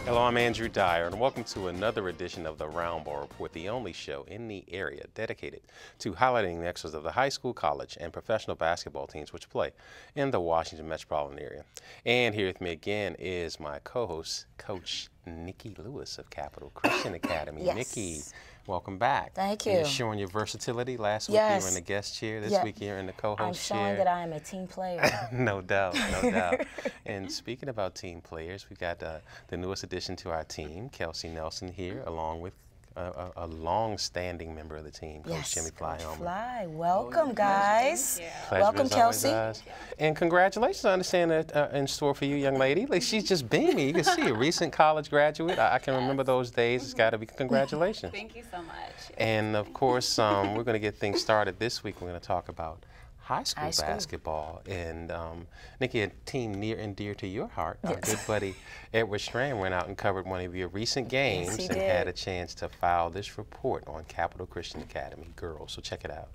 Hello, I'm Andrew Dyer, and welcome to another edition of the Roundball Report, the only show in the area dedicated to highlighting the excellence of the high school, college, and professional basketball teams which play in the Washington metropolitan area. And here with me again is my co-host, Coach Nikki Lewis of Capital Christian Academy. Yes. Nikki, welcome back. Thank you. And you're showing your versatility. Last week you were in the guest chair. This week you're in the co-host chair. I'm showing that I am a team player. No doubt, no doubt. And speaking about team players, we've got the newest addition to our team, Kelsey Nelson here, along with a long-standing member of the team, Coach Jimmy Fly Hellmann. Fly, welcome guys. Welcome, Kelsey. And congratulations, I understand that in store for you, young lady. Like, she's just beaming. You can see a recent college graduate. I can remember those days. It's got to be congratulations. Thank you so much. And of course, we're going to get things started this week. We're going to talk about high school basketball. And Nikki, a team near and dear to your heart, our good buddy Edward Strand went out and covered one of your recent games and had a chance to file this report on Capital Christian Academy girls. So check it out.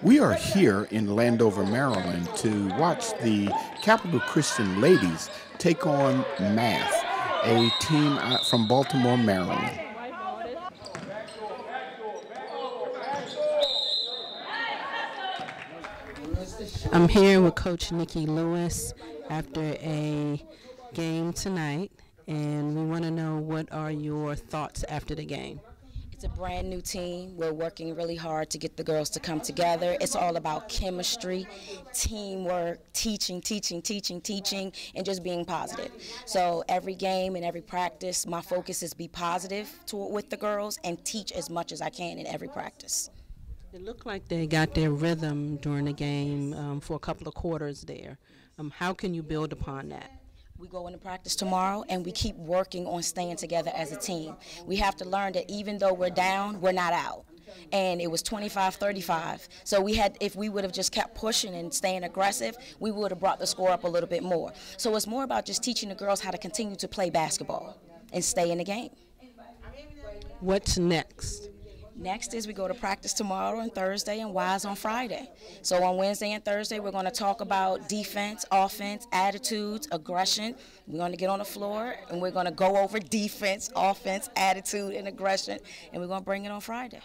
We are here in Landover, Maryland to watch the Capital Christian ladies take on Math, a team from Baltimore, Maryland. I'm here with Coach Nikki Lewis after a game tonight, and we want to know what are your thoughts after the game. It's a brand new team. We're working really hard to get the girls to come together. It's all about chemistry, teamwork, teaching, and just being positive. So every game and every practice, my focus is be positive with the girls and teach as much as I can in every practice. It looked like they got their rhythm during the game for a couple of quarters there. How can you build upon that? We go into practice tomorrow and we keep working on staying together as a team. We have to learn that even though we're down, we're not out. And it was 25-35. So if we would have just kept pushing and staying aggressive, we would have brought the score up a little bit more. So it's more about just teaching the girls how to continue to play basketball and stay in the game. What's next? Next is we go to practice tomorrow and Thursday and WISE on Friday. So on Wednesday and Thursday, we're going to talk about defense, offense, attitudes, aggression. We're going to get on the floor and we're going to go over defense, offense, attitude, and aggression, and we're going to bring it on Friday.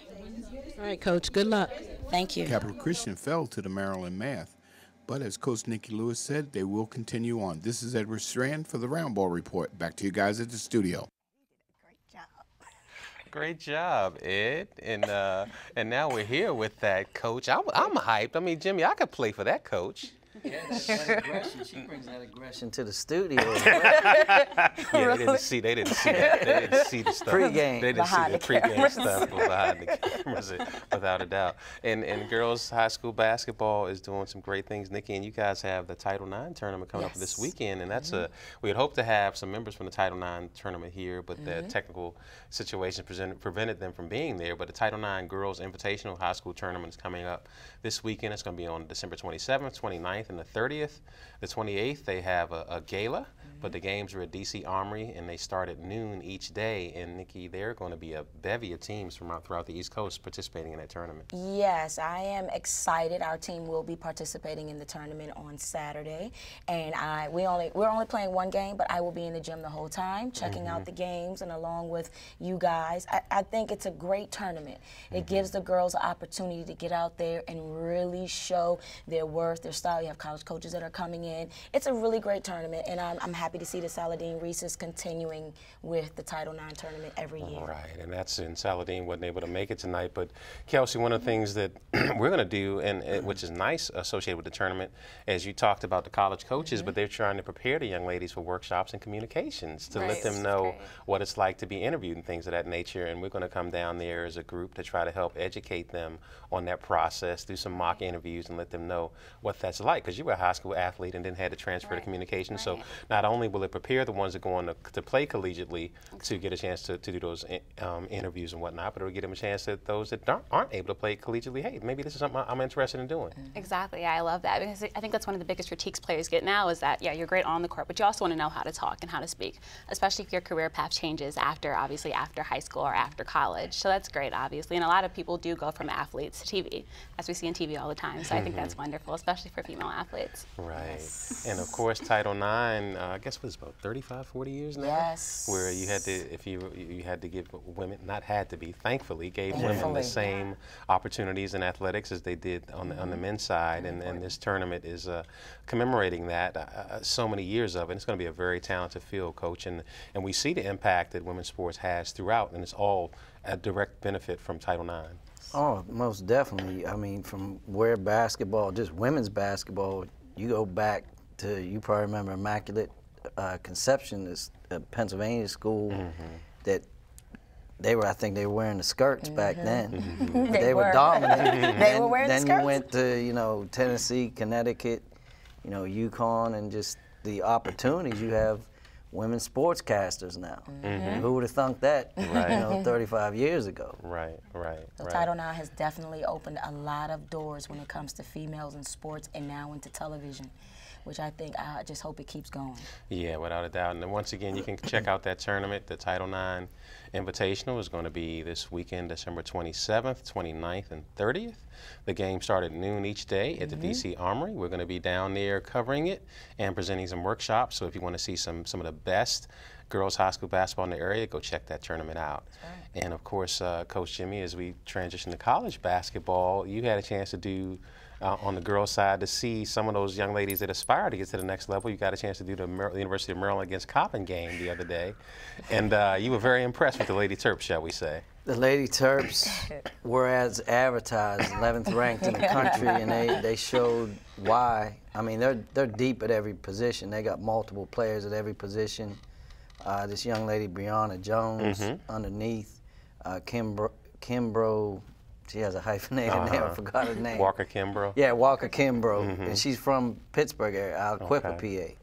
All right, Coach, good luck. Thank you. Capital Christian fell to the Maryland Math, but as Coach Nikki Lewis said, they will continue on. This is Edward Strand for the Roundball Report. Back to you guys at the studio. Great job, Ed. And now we're here with that coach. I'm hyped. I mean, Jimmy, I could play for that coach. Yeah, that aggression. She brings that aggression to the studio. Yeah, they didn't see that. They didn't see the stuff. Pre-game. They didn't see the pre-game stuff behind the cameras, without a doubt. And girls high school basketball is doing some great things. Nikki, and you guys have the Title IX tournament coming up this weekend, and that's we had hoped to have some members from the Title IX tournament here, but the technical situation prevented them from being there. But the Title IX Girls Invitational High School Tournament is coming up this weekend. It's going to be on December 27th, 29th, and the 30th. The 28th, they have a gala, but the games are at DC Armory, and they start at noon each day. And Nikki, there are going to be a bevy of teams from throughout the East Coast participating in that tournament. Yes, I am excited. Our team will be participating in the tournament on Saturday, and we're only playing one game, but I will be in the gym the whole time, checking out the games, and along with you guys. I think it's a great tournament. It gives the girls an opportunity to get out there and really show their worth, their style. You have college coaches that are coming in. It's a really great tournament, and I'm happy to see the Saladin Reese's continuing with the Title IX tournament every year. Right, and that's in Saladin. Wasn't able to make it tonight, but Kelsey, one of the things that we're going to do, and which is nice associated with the tournament, as you talked about the college coaches, but they're trying to prepare the young ladies for workshops and communications to let them know what it's like to be interviewed and things of that nature. And we're going to come down there as a group to try to help educate them on that process, do some mock interviews, and let them know what that's like. Because you were a high school athlete and then had to transfer to communication. So not only will it prepare the ones that go on to play collegiately to get a chance to do those interviews and whatnot, but it'll give them a chance that those that aren't able to play collegiately, hey, maybe this is something I'm interested in doing. Exactly. I love that, because I think that's one of the biggest critiques players get now is that, yeah, you're great on the court, but you also want to know how to talk and how to speak, especially if your career path changes obviously after high school or after college. So that's great, obviously. And a lot of people do go from athletes to TV, as we see on TV all the time. So I think that's wonderful, especially for female athletes. athletes. Right. Yes. And of course, Title IX, I guess it was about 35, 40 years now. Yes. Where you had to, if you had to give women, not had to be, thankfully, gave women Thankfully. the same opportunities in athletics as they did on the men's side. And this tournament is commemorating that, so many years of it. It's going to be a very talented field, Coach. And we see the impact that women's sports has throughout, and it's all a direct benefit from Title IX. Oh, most definitely. I mean, from where basketball, just women's basketball, you go back to, you probably remember Immaculate Conception, this Pennsylvania school, that they were, I think they were wearing the skirts back then. They were dominant. They were wearing the then skirts. you went to, you know, Tennessee, Connecticut, you know, UConn, and just the opportunities you have. Women's sportscasters now. Who would have thunk that, Right. you know, 35 years ago? Right, right, So right. Title IX has definitely opened a lot of doors when it comes to females in sports and now into television, which I think, I just hope it keeps going. Yeah, without a doubt. And then once again, you can check out that tournament. The Title IX Invitational is going to be this weekend, December 27th, 29th, and 30th. The game started at noon each day at the DC Armory. We're going to be down there covering it and presenting some workshops. So if you want to see some of the best girls high school basketball in the area, go check that tournament out. Right. And of course, Coach Jimmy, as we transition to college basketball, you had a chance to do on the girls' side to see some of those young ladies that aspire to get to the next level. You got a chance to do the University of Maryland against Coppin game the other day, and you were very impressed with the Lady Terps, shall we say? The Lady Terps were as advertised, 11th ranked in the country, and they showed why. I mean, they're deep at every position. They got multiple players at every position. This young lady, Brianna Jones, underneath, Kimbrough. She has a hyphenated name. I forgot her name. Walker Kimbrough. Yeah, Walker Kimbrough, and she's from Pittsburgh area, Alquippa,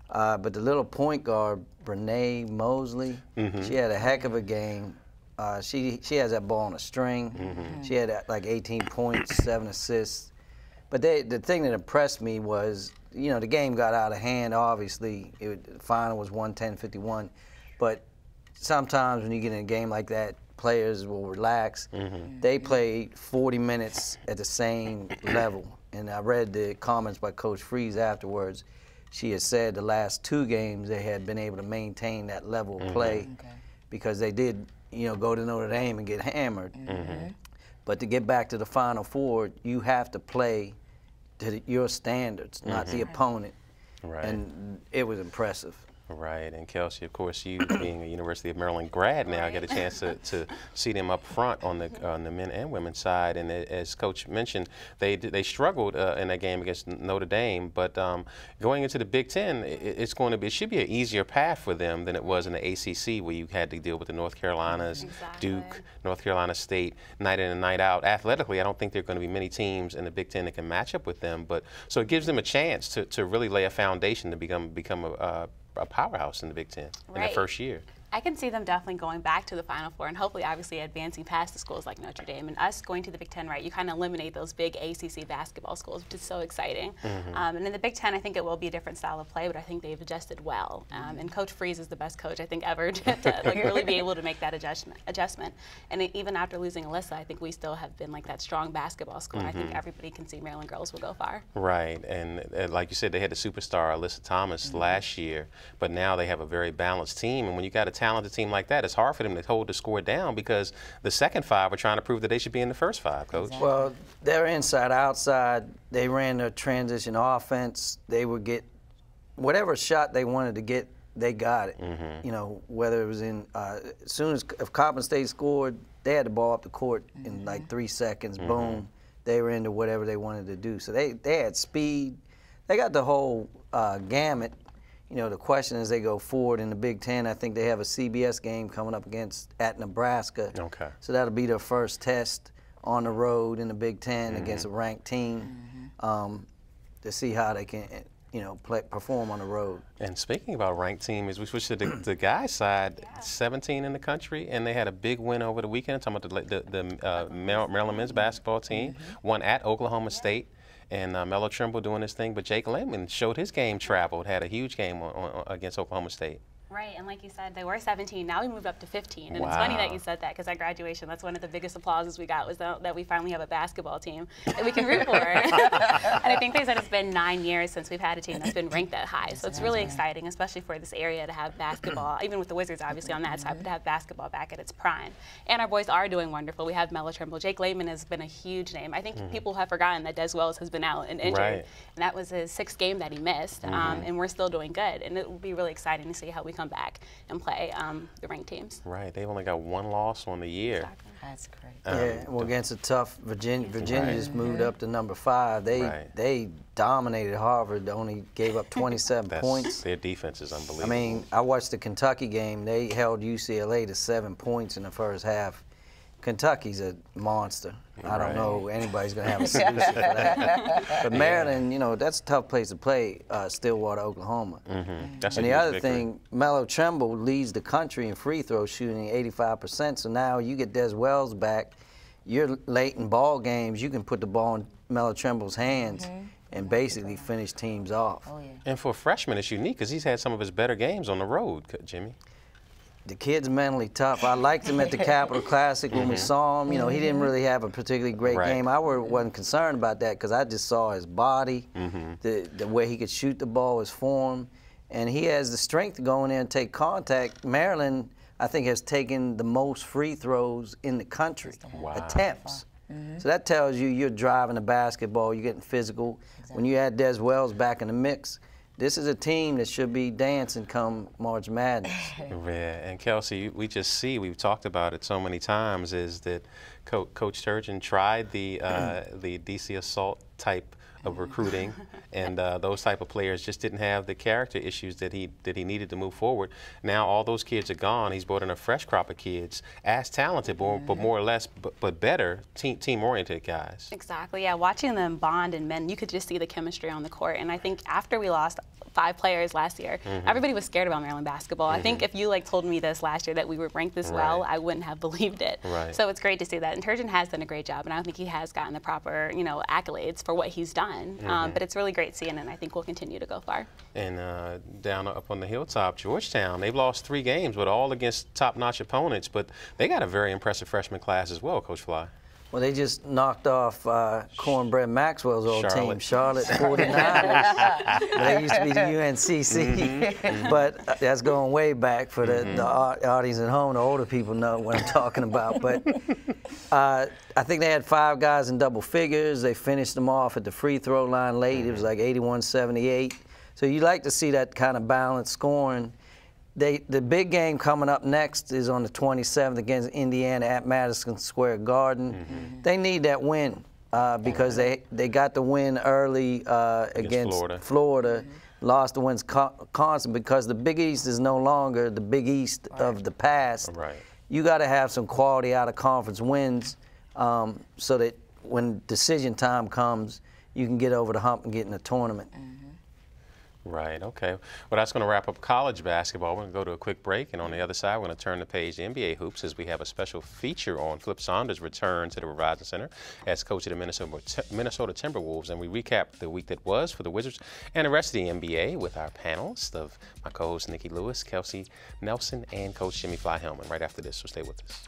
PA. But the little point guard, Brene Mosley, she had a heck of a game. She has that ball on a string. She had like 18 points, 7 assists. But the thing that impressed me was, you know, the game got out of hand. Obviously, the final was 110-51. But sometimes when you get in a game like that, players will relax. They played 40 minutes at the same level. And I read the comments by Coach Freeze afterwards. She had said the last 2 games they had been able to maintain that level of play because they did, you know, go to Notre Dame and get hammered. But to get back to the Final Four, you have to play to your standards, not the opponent. Right. And it was impressive. Right, and Kelsey, of course, you being a University of Maryland grad now, get a chance to see them up front on the men and women's side. And as Coach mentioned, they struggled in that game against Notre Dame. But going into the Big Ten, it should be an easier path for them than it was in the ACC, where you had to deal with the North Carolinas, Duke, North Carolina State, night in and night out. Athletically, I don't think there are going to be many teams in the Big Ten that can match up with them. But so it gives them a chance to really lay a foundation to become a powerhouse in the Big Ten in the first year. I can see them definitely going back to the Final Four and hopefully obviously advancing past the schools like Notre Dame. And us going to the Big Ten, right, you kind of eliminate those big ACC basketball schools, which is so exciting. And in the Big Ten, I think it will be a different style of play, but I think they've adjusted well. And Coach Freeze is the best coach I think ever to like, really be able to make that adjustment. And even after losing Alyssa, I think we still have been like that strong basketball school. And I think everybody can see Maryland girls will go far. Right, and like you said, they had the superstar Alyssa Thomas last year, but now they have a very balanced team. And when you got a talented team like that, it's hard for them to hold the score down because the second 5 are trying to prove that they should be in the first 5, Coach. Well, they're inside, outside. They ran their transition offense. They would get whatever shot they wanted to get, they got it. You know, whether it was in, as soon as if Coppin State scored, they had the ball up the court in like 3 seconds, boom. They were into whatever they wanted to do. So they had speed. They got the whole gamut. You know, the question is they go forward in the Big Ten. I think they have a CBS game coming up at Nebraska. Okay. So that'll be their first test on the road in the Big Ten against a ranked team to see how they can, you know, perform on the road. And speaking about ranked team, as we switch to the guys' side, 17 in the country, and they had a big win over the weekend. I'm talking about the Maryland men's basketball team, won at Oklahoma State. And Melo Trimble doing his thing, but Jake Lemon showed his game traveled, had a huge game against Oklahoma State. Right, and like you said, they were 17. Now we moved up to 15, and Wow. it's funny that you said that because at graduation, that's one of the biggest applauses we got was that we finally have a basketball team that we can root for. And I think they said it's been 9 years since we've had a team that's been ranked that high, so it's really exciting, especially for this area to have basketball, even with the Wizards obviously on that side, but to have basketball back at its prime. And our boys are doing wonderful. We have Melo Trimble. Jake Layman has been a huge name. I think people have forgotten that Des Wells has been out and injured, Right. and that was his 6th game that he missed, and we're still doing good. And it will be really exciting to see how we come back and play the ranked teams. Right. They've only got 1 loss on the year. Exactly. That's great. Yeah, well, against a tough Virginia. Virginia just moved up to number 5. They dominated Harvard. Only gave up 27 points. Their defense is unbelievable. I mean, I watched the Kentucky game. They held UCLA to 7 points in the first half. Kentucky's a monster. I don't know anybody's going to have a solution for that. But Maryland, you know, that's a tough place to play, Stillwater, Oklahoma. That's And a the huge other victory. thing, Melo Trimble leads the country in free throw shooting 85%. So now you get Des Wells back. You're late in ball games. You can put the ball in Melo Trimble's hands and basically finish teams off. Oh, yeah. And for a freshman, it's unique because he's had some of his better games on the road, Jimmy. The kid's mentally tough. I liked him at the Capitol Classic when we saw him. You know, he didn't really have a particularly great game. I wasn't concerned about that because I just saw his body, the way he could shoot the ball, his form. And he has the strength to go in there and take contact. Maryland, I think, has taken the most free throws in the country, attempts. So that tells you you're driving the basketball, you're getting physical. When you add Des Wells back in the mix, this is a team that should be dancing come March Madness. Yeah, and Kelsey, we just see, we've talked about it so many times, is that Coach Turgeon tried the DC assault type of recruiting, and those type of players just didn't have the character issues that he needed to move forward. Now all those kids are gone. He's brought in a fresh crop of kids, as talented, but more or less, but better, team-oriented guys. Exactly, yeah, watching them bond and men, you could just see the chemistry on the court. And I think after we lost 5 players last year, everybody was scared about Maryland basketball. I think if you told me this last year that we were ranked this well, I wouldn't have believed it. So it's great to see that. And Turgeon has done a great job, and I don't think he has gotten the proper, accolades for what he's done. But it's really great seeing it, and I think we'll continue to go far. And down up on the hilltop, Georgetown, they've lost 3 games, but all against top-notch opponents. But they got a very impressive freshman class as well, Coach Fly. Well, they just knocked off Cornbread Maxwell's old team, Charlotte 49ers. They used to be the UNCC, but that's going way back for the audience at home. The older people know what I'm talking about. But I think they had 5 guys in double figures. They finished them off at the free throw line late. It was like 81-78. So you like to see that kind of balanced scoring. The big game coming up next is on the 27th against Indiana at Madison Square Garden. They need that win because they got the win early against Florida. Lost the Wisconsin because the Big East is no longer the Big East of the past. You got to have some quality out-of-conference wins so that when decision time comes, you can get over the hump and get in the tournament. Right, okay. Well, that's going to wrap up college basketball. We're going to go to a quick break, and on the other side, we're going to turn the page to NBA hoops as we have a special feature on Flip Saunders' return to the Verizon Center as coach of the Minnesota Timberwolves, and we recap the week that was for the Wizards and the rest of the NBA with our panelists of my co-host Nikki Lewis, Kelsey Nelson, and Coach Jimmy Fly Hellmann right after this, so stay with us.